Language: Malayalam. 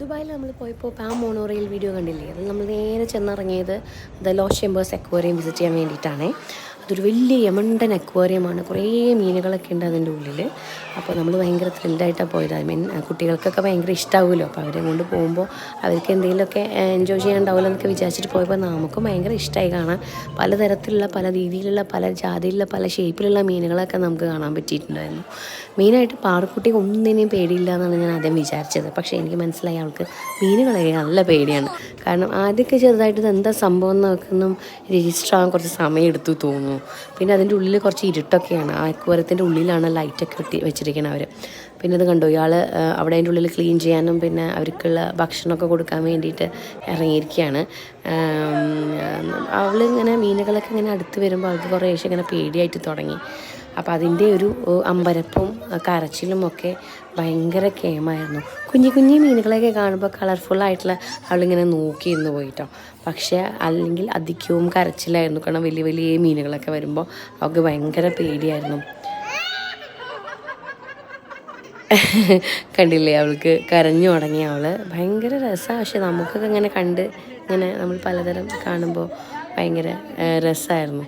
ദുബായിൽ നമ്മൾ പോയപ്പോൾ പാം മോണോറെയിൽ വീഡിയോ കണ്ടില്ലേ, അത് നമ്മൾ നേരെ ചെന്നിറങ്ങിയത് the lost chambers aquarium visit ചെയ്യാൻ വേണ്ടിയിട്ടാണ്. അതൊരു വലിയ യമണ്ടൻ അക്വേറിയമാണ്, കുറേ മീനുകളൊക്കെ ഉണ്ട് അതിൻ്റെ ഉള്ളിൽ. അപ്പോൾ നമ്മൾ ഭയങ്കര ത്രില്ഡായിട്ടാണ് പോയത്. ഐ മീൻ കുട്ടികൾക്കൊക്കെ ഭയങ്കര ഇഷ്ടമാവുമല്ലോ, അപ്പോൾ അവരെ കൊണ്ട് പോകുമ്പോൾ അവർക്ക് എന്തെങ്കിലുമൊക്കെ എൻജോയ് ചെയ്യാനുണ്ടാവുമല്ലോ എന്നൊക്കെ വിചാരിച്ചിട്ട് പോയപ്പോൾ നമുക്കും ഭയങ്കര ഇഷ്ടമായി കാണാൻ. പലതരത്തിലുള്ള പല രീതിയിലുള്ള പല ജാതിയിലുള്ള പല ഷേപ്പിലുള്ള മീനുകളൊക്കെ നമുക്ക് കാണാൻ പറ്റിയിട്ടുണ്ടായിരുന്നു. മെയിനായിട്ട് പാറക്കുട്ടിക്ക് ഒന്നിനെയും പേടിയില്ല എന്നാണ് ഞാൻ ആദ്യം വിചാരിച്ചത്. പക്ഷേ എനിക്ക് മനസ്സിലായി അവൾക്ക് മീനുകളെ നല്ല പേടിയാണ്. കാരണം ആദ്യമൊക്കെ ചെറുതായിട്ട് ഇത് എന്താ സംഭവം എന്നൊന്നും രജിസ്റ്റർ ആകാൻ കുറച്ച് സമയം എടുത്തു തോന്നുന്നു. പിന്നെ അതിൻ്റെ ഉള്ളിൽ കുറച്ച് ഇരുട്ടൊക്കെയാണ്. ആ അക്വേറിയത്തിൻ്റെ ഉള്ളിലാണ് ലൈറ്റൊക്കെ വെച്ചിരിക്കുന്നത് അവർ. പിന്നെ അത് കണ്ടു, ഇയാൾ അവിടെ അതിൻ്റെ ഉള്ളിൽ ക്ലീൻ ചെയ്യാനും പിന്നെ അവർക്കുള്ള ഭക്ഷണമൊക്കെ കൊടുക്കാൻ വേണ്ടിയിട്ട് ഇറങ്ങിയിരിക്കുകയാണ്. അവളിങ്ങനെ മീനുകളൊക്കെ ഇങ്ങനെ അടുത്ത് വരുമ്പോൾ അവൾക്ക് കുറേശ്ശെ ഇങ്ങനെ പേടിയായിട്ട് തുടങ്ങി. അപ്പോൾ അതിൻ്റെ ഒരു അമ്പരപ്പും കരച്ചിലും ഒക്കെ ഭയങ്കര കേമായിരുന്നു. കുഞ്ഞു കുഞ്ഞു മീനുകളെയൊക്കെ കാണുമ്പോൾ കളർഫുള്ളായിട്ടുള്ള അവളിങ്ങനെ നോക്കിയിരുന്നു പോയിട്ടോ. പക്ഷേ അല്ലെങ്കിൽ അധികവും കരച്ചിലായിരുന്നു. കാരണം വലിയ വലിയ മീനുകളൊക്കെ വരുമ്പോൾ അവൾക്ക് ഭയങ്കര പേടിയായിരുന്നു. കണ്ടില്ലേ, അവൾക്ക് കരഞ്ഞു തുടങ്ങി. അവൾ ഭയങ്കര രസമാണ്. പക്ഷെ നമുക്കൊക്കെ ഇങ്ങനെ കണ്ട് ഇങ്ങനെ നമ്മൾ പലതരം കാണുമ്പോൾ ഭയങ്കര രസമായിരുന്നു.